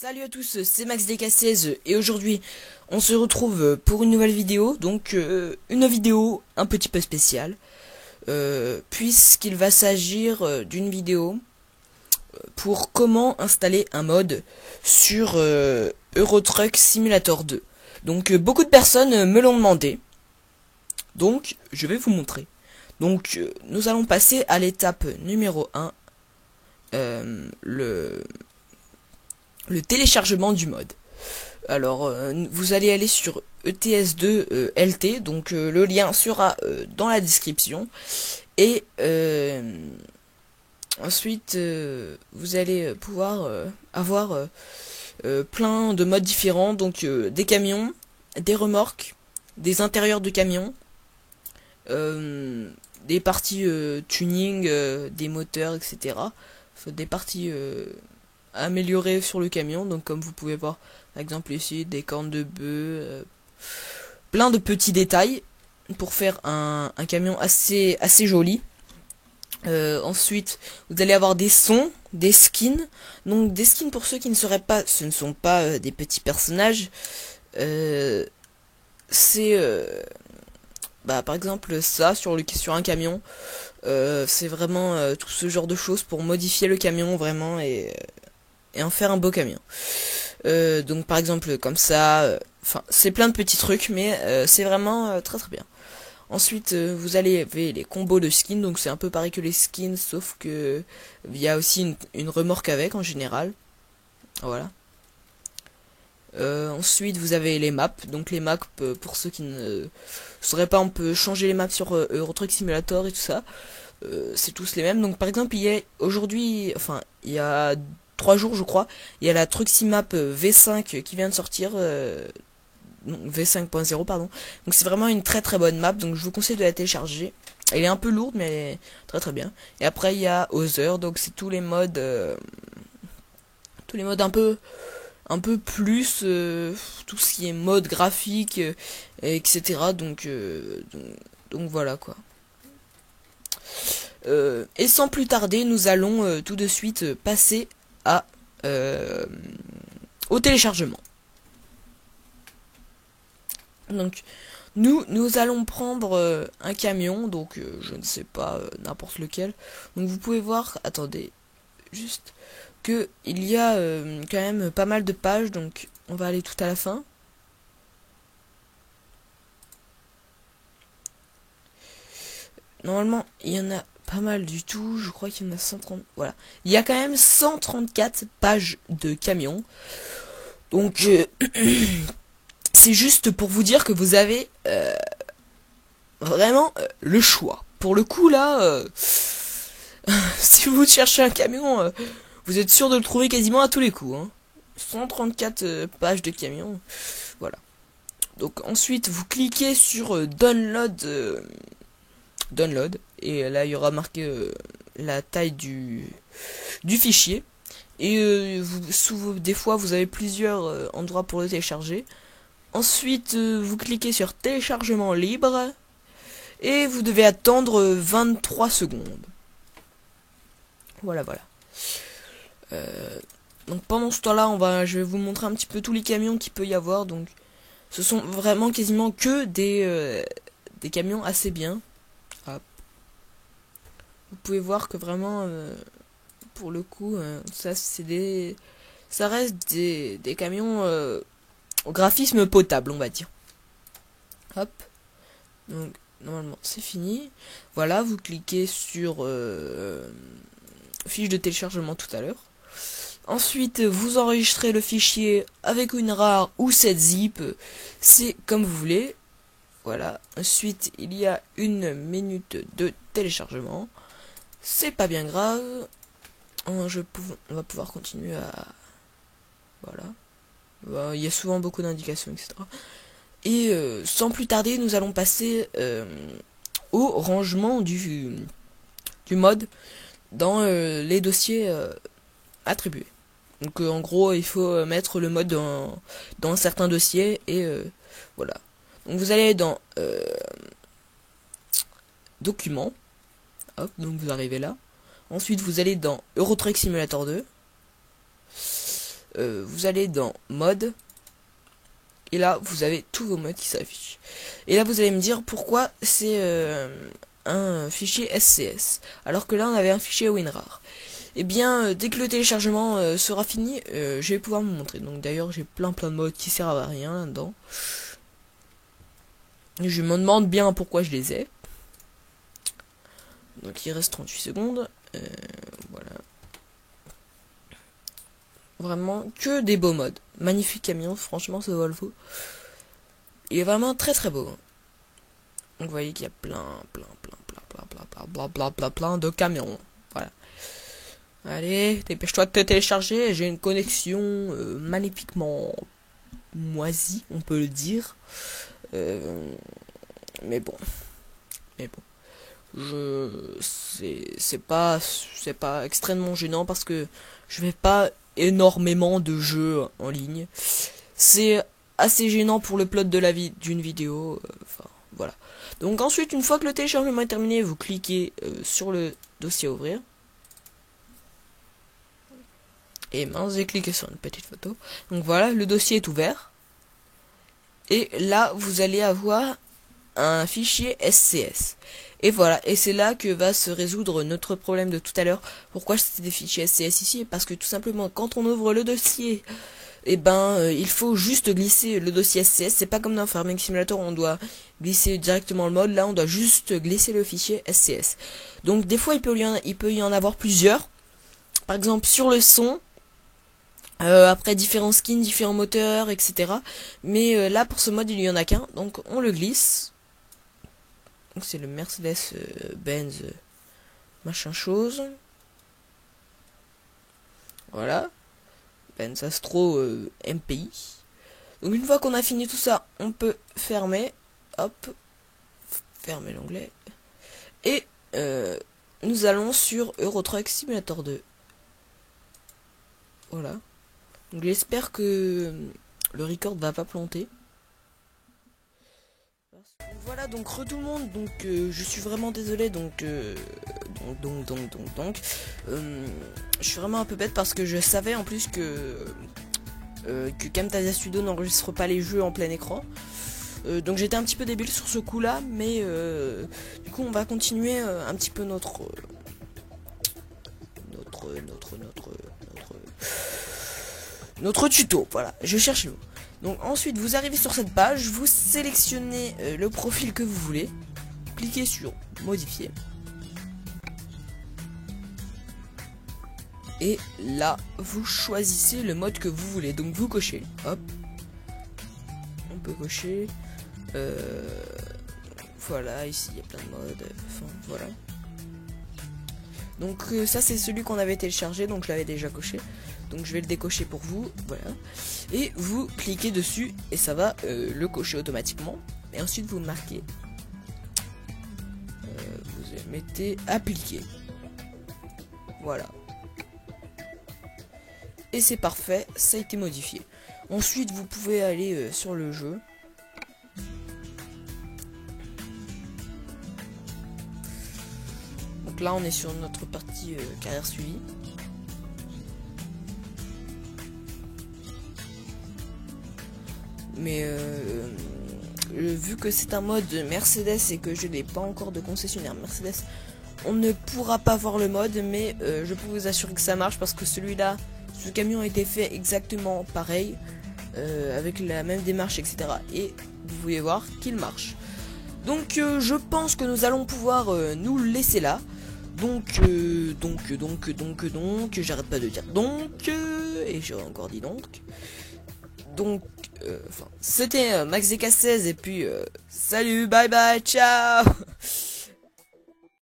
Salut à tous, c'est Max DK16 et aujourd'hui on se retrouve pour une nouvelle vidéo, donc une vidéo un petit peu spéciale, puisqu'il va s'agir d'une vidéo pour comment installer un mod sur Euro Truck Simulator 2. Donc beaucoup de personnes me l'ont demandé, donc je vais vous montrer. Donc nous allons passer à l'étape numéro 1, le téléchargement du mod. Alors, vous allez aller sur ETS2 LT, donc le lien sera dans la description. Et ensuite, vous allez pouvoir avoir plein de modes différents, donc des camions, des remorques, des intérieurs de camions, des parties tuning, des moteurs, etc. Des parties améliorées sur le camion, donc comme vous pouvez voir par exemple ici des cornes de bœuf, plein de petits détails pour faire un camion assez joli. Ensuite vous allez avoir des sons, des skins. Donc des skins, pour ceux qui ne sauraient pas, ce ne sont pas des petits personnages, c'est par exemple ça sur un camion. C'est vraiment tout ce genre de choses pour modifier le camion vraiment et en faire un beau camion. Donc par exemple comme ça, enfin c'est plein de petits trucs, mais c'est vraiment très bien. Ensuite vous avez les combos de skins, donc c'est un peu pareil que les skins, sauf que il y a aussi une remorque avec en général. Voilà. Ensuite vous avez les maps, donc les maps pour ceux qui ne sauraient pas, on peut changer les maps sur Euro Truck Simulator et tout ça. C'est tous les mêmes. Donc par exemple il y a aujourd'hui, enfin il y a 3 jours je crois, il y a la Truximap V5 qui vient de sortir, V5.0 pardon. Donc c'est vraiment une très bonne map, donc je vous conseille de la télécharger. Elle est un peu lourde mais elle est très bien. Et après il y a Other, donc c'est tous les modes un peu plus tout ce qui est mode graphique, etc. Donc voilà quoi. Et sans plus tarder, nous allons tout de suite passer à au téléchargement. Donc nous allons prendre un camion, donc je ne sais pas, n'importe lequel. Donc vous pouvez voir, attendez, juste que il y a quand même pas mal de pages, donc on va aller tout à la fin. Normalement il y en a pas mal du tout, je crois qu'il y en a 130, voilà. Il y a quand même 134 pages de camion. Donc c'est juste pour vous dire que vous avez vraiment le choix. Pour le coup là, si vous cherchez un camion, vous êtes sûr de le trouver quasiment à tous les coups. 134 pages de camion, voilà. Donc ensuite vous cliquez sur download, et là il y aura marqué la taille du fichier. Et des fois vous avez plusieurs endroits pour le télécharger. Ensuite vous cliquez sur téléchargement libre et vous devez attendre 23 secondes. Voilà. Donc pendant ce temps-là, je vais vous montrer un petit peu tous les camions qu'il peut y avoir. Donc ce sont vraiment quasiment que des camions assez bien. Hop. Vous pouvez voir que vraiment pour le coup ça reste des camions au graphisme potable, on va dire. Hop. Donc normalement c'est fini. Voilà, vous cliquez sur fiche de téléchargement tout à l'heure. Ensuite vous enregistrez le fichier avec une RAR ou 7-zip, c'est comme vous voulez. Voilà. Ensuite il y a 1 minute de téléchargement. C'est pas bien grave. On va pouvoir continuer à... Voilà. Il y a souvent beaucoup d'indications, etc. Et sans plus tarder, nous allons passer au rangement du mode dans les dossiers attribués. Donc en gros, il faut mettre le mode dans un certain dossier et voilà. Donc vous allez dans documents. Hop, donc vous arrivez là. Ensuite vous allez dans Euro Truck Simulator 2. vous allez dans mode. Et là, vous avez tous vos modes qui s'affichent. Et là, vous allez me dire pourquoi c'est un fichier SCS. Alors que là, on avait un fichier WinRAR. Et bien, dès que le téléchargement sera fini, je vais pouvoir vous montrer. Donc d'ailleurs, j'ai plein de modes qui servent à rien là-dedans. Je me demande bien pourquoi je les ai. Donc il reste 38 secondes. Voilà. Vraiment que des beaux modes. Magnifique camion, franchement ce Volvo. Il est vraiment très très beau. Donc vous voyez qu'il y a plein de camions. Voilà. Allez, dépêche-toi de te télécharger. J'ai une connexion magnifiquement moisie, on peut le dire. Mais bon. C'est pas extrêmement gênant parce que je fais pas énormément de jeux en ligne. C'est assez gênant pour le plot de la vie d'une vidéo. Enfin voilà. Donc ensuite, une fois que le téléchargement est terminé, vous cliquez sur le dossier à ouvrir. Et mince, j'ai cliqué sur une petite photo. Donc voilà, le dossier est ouvert. Et là, vous allez avoir un fichier SCS. Et voilà, et c'est là que va se résoudre notre problème de tout à l'heure. Pourquoi c'était des fichiers SCS ici? Parce que tout simplement, quand on ouvre le dossier, et il faut juste glisser le dossier SCS. C'est pas comme dans Farming Simulator, on doit glisser directement le mode. Là, on doit juste glisser le fichier SCS. Donc des fois, il peut y en avoir plusieurs. Par exemple, sur le son, après différents skins, différents moteurs, etc. Mais là, pour ce mode, il y en a qu'un. Donc on le glisse. Donc c'est le Mercedes-Benz machin chose. Voilà. Benz Astro MPI. Donc une fois qu'on a fini tout ça, on peut fermer. Hop. Fermer l'onglet. Et nous allons sur Euro Truck Simulator 2. Voilà. Donc j'espère que le record va pas planter. Voilà, donc tout le monde, donc je suis vraiment désolé, je suis vraiment un peu bête parce que je savais en plus que Camtasia Studio n'enregistre pas les jeux en plein écran. Donc j'étais un petit peu débile sur ce coup là, mais du coup on va continuer un petit peu notre tuto. Voilà, je cherche le mot. Donc ensuite vous arrivez sur cette page, vous sélectionnez le profil que vous voulez, cliquez sur modifier. Et là vous choisissez le mode que vous voulez, donc vous cochez, hop, on peut cocher, voilà, ici il y a plein de modes, enfin voilà. Donc ça c'est celui qu'on avait téléchargé, donc je l'avais déjà coché. Donc je vais le décocher pour vous, voilà. Et vous cliquez dessus et ça va le cocher automatiquement. Et ensuite vous marquez, vous mettez appliquer. Voilà. Et c'est parfait, ça a été modifié. Ensuite vous pouvez aller sur le jeu. Donc là on est sur notre partie carrière suivie. Mais vu que c'est un mode Mercedes et que je n'ai pas encore de concessionnaire Mercedes, on ne pourra pas voir le mode, mais je peux vous assurer que ça marche parce que celui-là, ce camion a été fait exactement pareil, avec la même démarche, etc. Et vous pouvez voir qu'il marche. Donc je pense que nous allons pouvoir nous laisser là. Donc, j'arrête pas de dire donc, et j'aurais encore dit donc. Donc, c'était MaxZK16 et puis salut, bye bye, ciao.